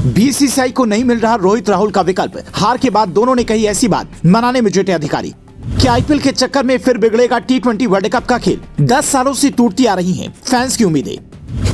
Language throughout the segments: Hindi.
बीसीसीआई को नहीं मिल रहा रोहित राहुल का विकल्प। हार के बाद दोनों ने कही ऐसी बात, मनाने में जुटे अधिकारी। क्या आईपीएल के चक्कर में फिर बिगड़ेगा टी20 वर्ल्ड कप का खेल? 10 सालों से टूटती आ रही हैं फैंस की उम्मीदें।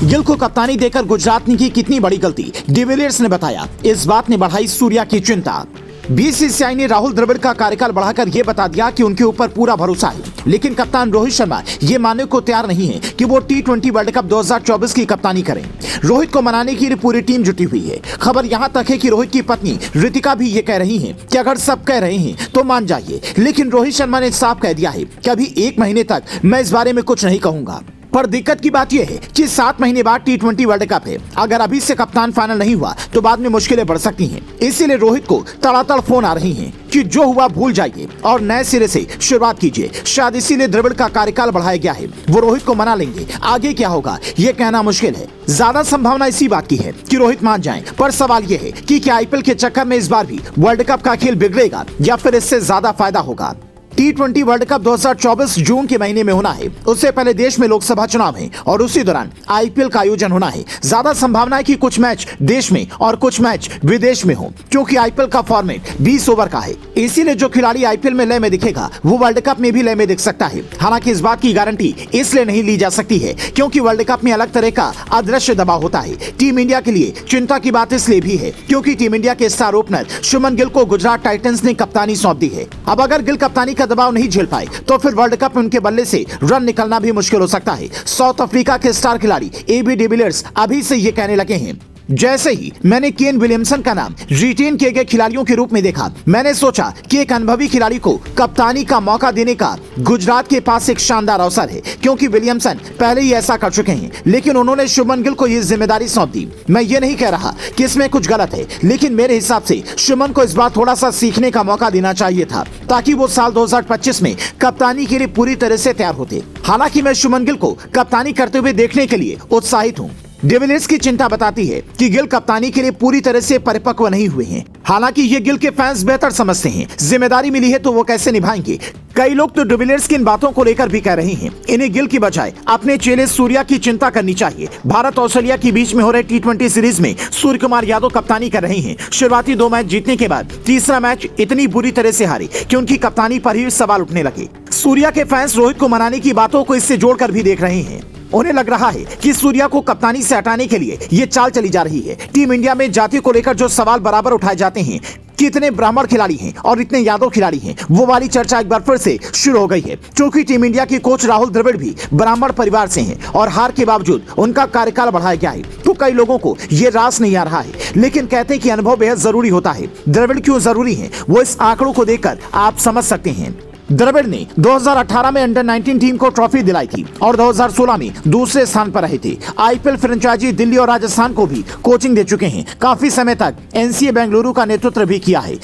गिल को कप्तानी देकर गुजरात ने की कितनी बड़ी गलती, डिविलियर्स ने बताया। इस बात ने बढ़ाई सूर्या की चिंता। बीसीसीआई ने राहुल द्रविड़ का कार्यकाल बढ़ाकर यह बता दिया कि उनके ऊपर पूरा भरोसा है, लेकिन कप्तान रोहित शर्मा ये मानने को तैयार नहीं है कि वो टी20 वर्ल्ड कप 2024 की कप्तानी करें। रोहित को मनाने के लिए पूरी टीम जुटी हुई है। खबर यहाँ तक है कि रोहित की पत्नी रितिका भी ये कह रही हैं कि अगर सब कह रहे हैं तो मान जाइए, लेकिन रोहित शर्मा ने साफ कह दिया है कि अभी 1 महीने तक मैं इस बारे में कुछ नहीं कहूंगा। पर दिक्कत की बात यह है कि 7 महीने बाद टी20 वर्ल्ड कप है। अगर अभी से कप्तान फाइनल नहीं हुआ तो बाद में मुश्किलें बढ़ सकती हैं। इसीलिए रोहित को तड़ातड़ फोन आ रही हैं कि जो हुआ भूल जाइए और नए सिरे से शुरुआत कीजिए। शायद इसीलिए द्रविड़ का कार्यकाल बढ़ाया गया है। वो रोहित को मना लेंगे, आगे क्या होगा ये कहना मुश्किल है। ज्यादा संभावना इसी बात की है कि रोहित मान जाएं, पर सवाल यह है कि क्या आईपीएल के चक्कर में इस बार भी वर्ल्ड कप का खेल बिगड़ेगा या फिर इससे ज्यादा फायदा होगा। टी20 वर्ल्ड कप 2024 जून के महीने में होना है। उससे पहले देश में लोकसभा चुनाव है और उसी दौरान आईपीएल का आयोजन होना है। ज्यादा संभावना है कि कुछ मैच देश में और कुछ मैच विदेश में हो, क्योंकि आईपीएल का फॉर्मेट 20 ओवर का है। इसीलिए जो खिलाड़ी आईपीएल में लय में दिखेगा वो वर्ल्ड कप में भी लय में दिख सकता है। हालांकि इस बात की गारंटी इसलिए नहीं ली जा सकती है क्योंकि वर्ल्ड कप में अलग तरह का अदृश्य दबाव होता है। टीम इंडिया के लिए चिंता की बात इसलिए भी है क्योंकि टीम इंडिया के स्टार ओपनर शुभमन गिल को गुजरात टाइटंस ने कप्तानी सौंप दी है। अब अगर गिल कप्तानी का दबाव नहीं झेल पाए तो फिर वर्ल्ड कप में उनके बल्ले से रन निकलना भी मुश्किल हो सकता है। साउथ अफ्रीका के स्टार खिलाड़ी एबी डिविलियर्स अभी से ये कहने लगे हैं, जैसे ही मैंने केन विलियमसन का नाम रिटेन किए गए खिलाड़ियों के रूप में देखा, मैंने सोचा कि एक अनुभवी खिलाड़ी को कप्तानी का मौका देने का गुजरात के पास एक शानदार अवसर है, क्योंकि विलियमसन पहले ही ऐसा कर चुके हैं। लेकिन उन्होंने शुभमन गिल को ये जिम्मेदारी सौंप दी। मैं ये नहीं कह रहा कि इसमें कुछ गलत है, लेकिन मेरे हिसाब से शुभमन को इस बार थोड़ा सा सीखने का मौका देना चाहिए था, ताकि वो साल 2025 में कप्तानी के लिए पूरी तरह से तैयार होते। हालांकि मैं शुभमन गिल को कप्तानी करते हुए देखने के लिए उत्साहित हूँ। डिविलियर्स की चिंता बताती है कि गिल कप्तानी के लिए पूरी तरह से परिपक्व नहीं हुए हैं। हालांकि ये गिल के फैंस बेहतर समझते हैं, जिम्मेदारी मिली है तो वो कैसे निभाएंगे। कई लोग तो डिविलियर्स की इन बातों को लेकर भी कह रहे हैं इन्हें गिल की बजाय अपने चेले सूर्या की चिंता करनी चाहिए। भारत ऑस्ट्रेलिया के बीच में हो रहे टी20 सीरीज में सूर्य कुमार यादव कप्तानी कर रहे हैं। शुरुआती 2 मैच जीतने के बाद तीसरा मैच इतनी बुरी तरह से हारे कि उनकी कप्तानी पर ही सवाल उठने लगे। सूर्या के फैंस रोहित को मनाने की बातों को इससे जोड़कर भी देख रहे हैं। उन्हें लग रहा है कि सूर्या को कप्तानी से हटाने के लिए ये चाल चली जा रही है। टीम इंडिया में जाति को लेकर जो सवाल बराबर उठाए जाते हैं कि इतने ब्राह्मण खिलाड़ी हैं और इतने यादव खिलाड़ी हैं, वो वाली चर्चा एक बार फिर से शुरू हो गई है। क्योंकि टीम इंडिया की कोच राहुल द्रविड़ भी ब्राह्मण परिवार से हैं और हार के बावजूद उनका कार्यकाल बढ़ाया गया है, तो कई लोगों को ये रास नहीं आ रहा है। लेकिन कहते हैं कि अनुभव बेहद जरूरी होता है। द्रविड़ क्यों जरूरी है वो इस आंकड़ों को देखकर आप समझ सकते हैं। द्रविड़ ने 2018 में अंडर 19 टीम को ट्रॉफी दिलाई थी और 2016 में दूसरे स्थान पर रहे थे। आईपीएल फ्रेंचाइजी दिल्ली और राजस्थान को भी कोचिंग दे चुके हैं। काफी समय तक एनसीए बेंगलुरु का नेतृत्व भी किया है।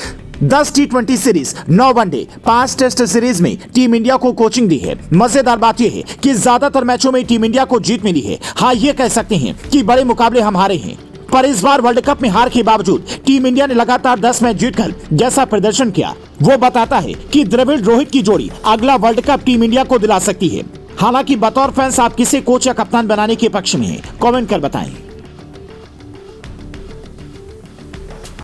10 टी20 सीरीज, 9 वनडे, 5 टेस्ट सीरीज में टीम इंडिया को कोचिंग दी है। मजेदार बात यह है कि ज्यादातर मैचों में टीम इंडिया को जीत मिली है। हाँ, ये कह सकते हैं कि बड़े मुकाबले हम हारे हैं, पर इस बार वर्ल्ड कप में हार के बावजूद टीम इंडिया ने लगातार 10 मैच जीतकर जैसा प्रदर्शन किया, वो बताता है कि द्रविड़ रोहित की जोड़ी अगला वर्ल्ड कप टीम इंडिया को दिला सकती है। हालांकि बतौर फैंस आप किसे कोच या कप्तान बनाने के पक्ष में हैं? कमेंट कर बताएं।